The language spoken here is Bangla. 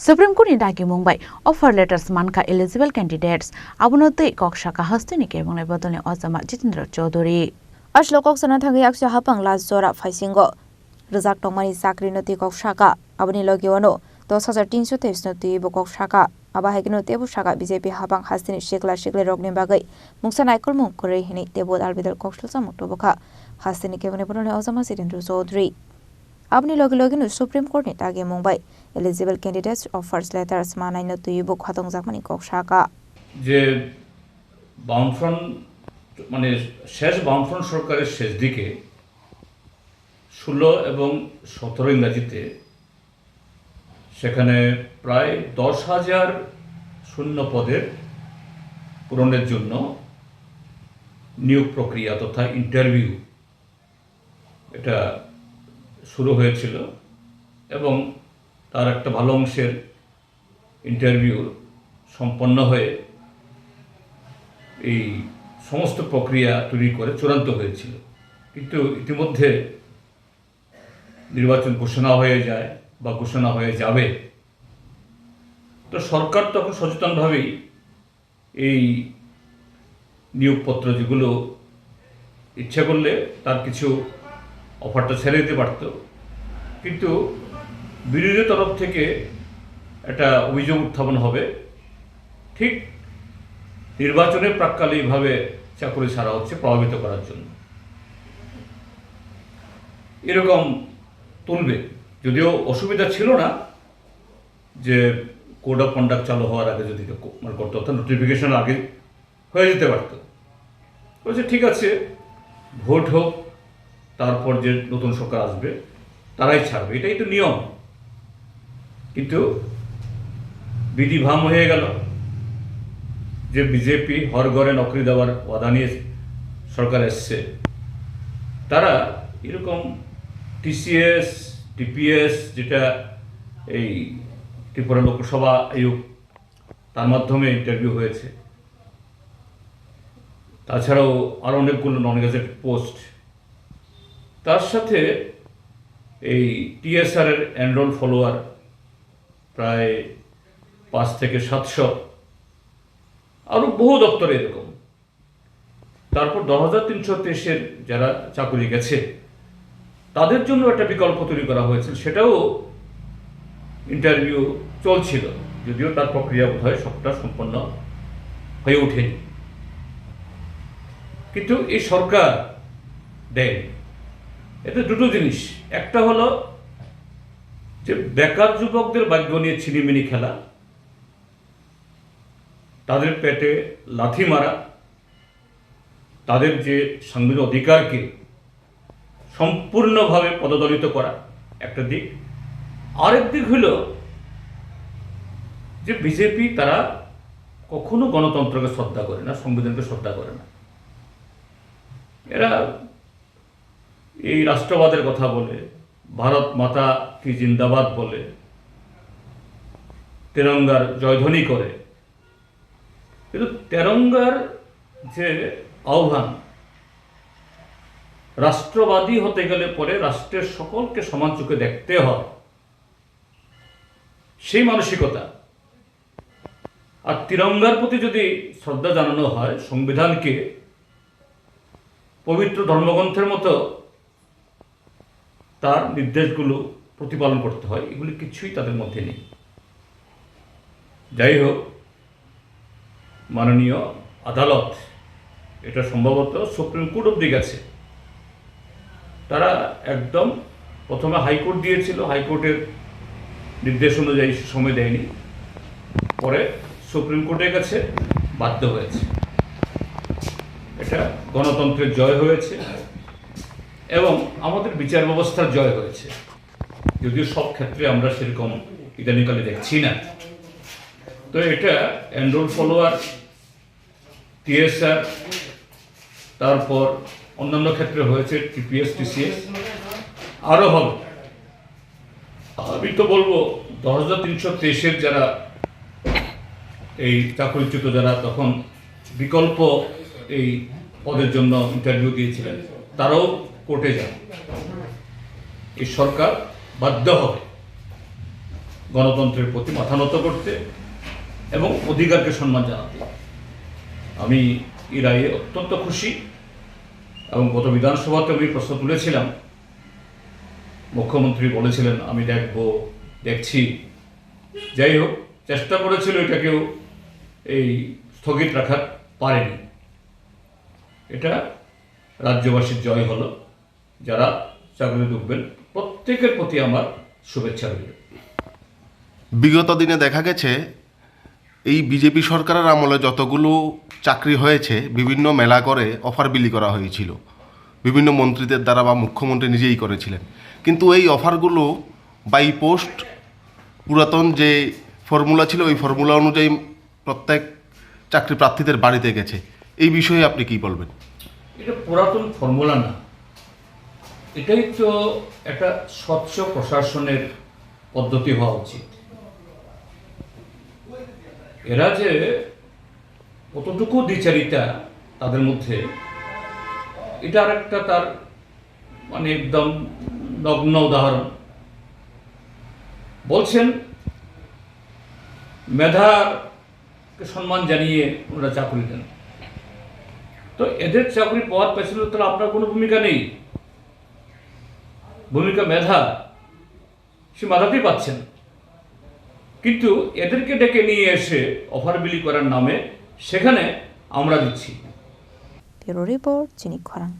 Supreme Court dagi Mumbai offer letters manka eligible candidates abunotei kokshaka hastini ke bungai bodolni Ozama Jitendra Chaudhary Ashlo koksana thangi aksha hapang las jora phaisingo rizak tongmani sakri noti kokshaka abani logiwano 10323 noti bo kokshaka aba hekino tebu shaka BJP hapang hastini shekle rogni bagai mungsa naikol mung kore hini tebu albidal kokshal samukto boka hastini ke bungai bodolni Ozama Jitendra Chaudhary Abni logi Supreme Court ni tagi Mumbai eligible candidates offers letters manai no tuibo khatong jakmani kokshaka যে বামফ্রন্ট মানে শেষ বামফ্রন্ট সরকারের শেষ দিকে 16 এবং 17 ইংরেজিতে সেখানে প্রায় 10,000 শূন্য পদের পূরণের জন্য নিয়োগ প্রক্রিয়া তথা ইন্টারভিউ এটা শুরু হয়েছিল এবং তার একটা ভালো অংশের ইন্টারভিউ সম্পন্ন হয়ে এই সমস্ত প্রক্রিয়া তৈরি করে চূড়ান্ত হয়েছিল কিন্তু ইতিমধ্যে নির্বাচন ঘোষণা হয়ে যায় বা ঘোষণা হয়ে যাবে তো সরকার তখন সচেতনভাবেই এই নিয়োগপত্র যেগুলো ইচ্ছা করলে তার কিছু অফারটা ছেড়ে দিতে পারত কিন্তু বিরোধী তরফ থেকে একটা অভিযোগ উত্থাপন হবে ঠিক নির্বাচনের প্রাক্কালে এইভাবে চাকরি ছাড়া হচ্ছে প্রভাবিত করার জন্য এরকম তুলবে যদিও অসুবিধা ছিল না যে কোড অফ কন্ডাক্ট চালু হওয়ার আগে যদি মানে করতে অর্থাৎ নোটিফিকেশন আগে হয়ে যেতে পারত বলছে ঠিক আছে ভোট হোক তারপর যে নতুন সরকার আসবে তারাই ছাড়বে এটাই তো নিয়ম কিন্তু বিধিভাম হয়ে গেল যে বিজেপি হর ঘরে নকরি দেওয়ার ওয়াদা নিয়ে সরকার এসছে তারা এরকম টিসিএস টিপিএস যেটা এই ত্রিপুরা লোকসভা আয়োগ তার মাধ্যমে ইন্টারভিউ হয়েছে তাছাড়াও আরও অনেকগুলো নন গেজেটেড পোস্ট তার সাথে এই টিএসআর এর এনরোল ফলোয়ার প্রায় 5 থেকে 700 আরও বহু দপ্তরে এরকম তারপর 10,323-এর যারা চাকরি গেছে তাদের জন্য একটা বিকল্প তৈরি করা হয়েছিল সেটাও ইন্টারভিউ চলছিল যদিও তার প্রক্রিয়া বোধহয় সবটা সম্পন্ন হয়ে ওঠেনি কিন্তু এই সরকার দেয় এতে দুটো জিনিস একটা হলো যে বেকার যুবকদের ভাগ্য নিয়ে ছিনিমিনি খেলা তাদের পেটে লাথি মারা তাদের যে সাংবিধানিক অধিকারকে সম্পূর্ণভাবে পদদলিত করা একটা দিক আরেক দিক হল যে বিজেপি তারা কখনো গণতন্ত্রকে শ্রদ্ধা করে না সংবিধানকে শ্রদ্ধা করে না এরা এই রাষ্ট্রবাদের কথা বলে ভারত মাতা কি জিন্দাবাদ বলে তেরঙ্গার জয়ধ্বনি করে কিন্তু তেরঙ্গার যে আহ্বান রাষ্ট্রবাদী হতে গেলে পরে রাষ্ট্রের সকলকে সমান চোখে দেখতে হয় সেই মানসিকতা আর তিরঙ্গার প্রতি যদি শ্রদ্ধা জানানো হয় সংবিধানকে পবিত্র ধর্মগ্রন্থের মতো তার নির্দেশগুলো প্রতিপালন করতে হয় এগুলি কিছুই তাদের মধ্যে নেই যাই হোক মাননীয় আদালত এটা সম্ভবত সুপ্রিম কোর্ট অবধি গেছে তারা একদম প্রথমে হাইকোর্ট দিয়েছিল হাইকোর্টের নির্দেশ অনুযায়ী সময় দেয়নি পরে সুপ্রিম কোর্টে গেছে বাধ্য হয়েছে এটা গণতন্ত্রের জয় হয়েছে এবং আমাদের বিচার ব্যবস্থার জয় হয়েছে যদিও সব ক্ষেত্রে আমরা সেরকম ইদানিকালে দেখছি না তো এটা এনরোল ফলোয়ার টিএসআর তারপর অন্যান্য ক্ষেত্রে হয়েছে টিপিএস টিসিএস আরও হবে আমি তো বলবো 10,323-এর যারা এই চাকরিচ্যুত যারা তখন বিকল্প এই পদের জন্য ইন্টারভিউ দিয়েছিলেন তারাও কোর্টে যান এই সরকার বাধ্য হবে গণতন্ত্রের প্রতি মাথা নত করতে এবং অধিকারকে সম্মান জানাতে। আমি এই রায়ে অত্যন্ত খুশি এবং গত বিধানসভাতে আমি প্রশ্ন তুলেছিলাম, মুখ্যমন্ত্রী বলেছিলেন আমি দেখছি। যাই হোক, চেষ্টা করেছিল এটাকেও এই স্থগিত রাখার পারেনি। এটা রাজ্যবাসীর জয় হলো। যারা চাকরি ঢুকবেন প্রত্যেকের প্রতি আমার শুভেচ্ছা রইল। বিগত দিনে দেখা গেছে এই বিজেপি সরকারের আমলে যতগুলো চাকরি হয়েছে বিভিন্ন মেলা করে অফার বিলি করা হয়েছিল, বিভিন্ন মন্ত্রীদের দ্বারা বা মুখ্যমন্ত্রী নিজেই করেছিলেন। কিন্তু এই অফারগুলো বাই পোস্ট পুরাতন যে ফর্মুলা ছিল ওই ফর্মুলা অনুযায়ী প্রত্যেক চাকরি প্রার্থীদের বাড়িতে গেছে। এই বিষয়ে আপনি কি বলবেন? এটা পুরাতন ফর্মুলা না, এটাই তো একটা স্বচ্ছ প্রশাসনের পদ্ধতি হওয়া উচিত। এরা যে কতটুকু দ্বিচারিতা তাদের মধ্যে, এটা আর একটা তার মানে একদম নগ্ন উদাহরণ। বলছেন মেধাকে সম্মান জানিয়ে ওনারা চাকরি দেন, তো এদের চাকরি পাওয়ার পেছনে তাহলে আপনার কোনো ভূমিকা নেই। ভূমিকা মেধা, সে মেধাতেই পাচ্ছেন, কিন্তু এদেরকে ডেকে নিয়ে এসে অফার বিলি করার নামে সেখানে আমরা দিচ্ছি। Bureau report, Chinik খরাং।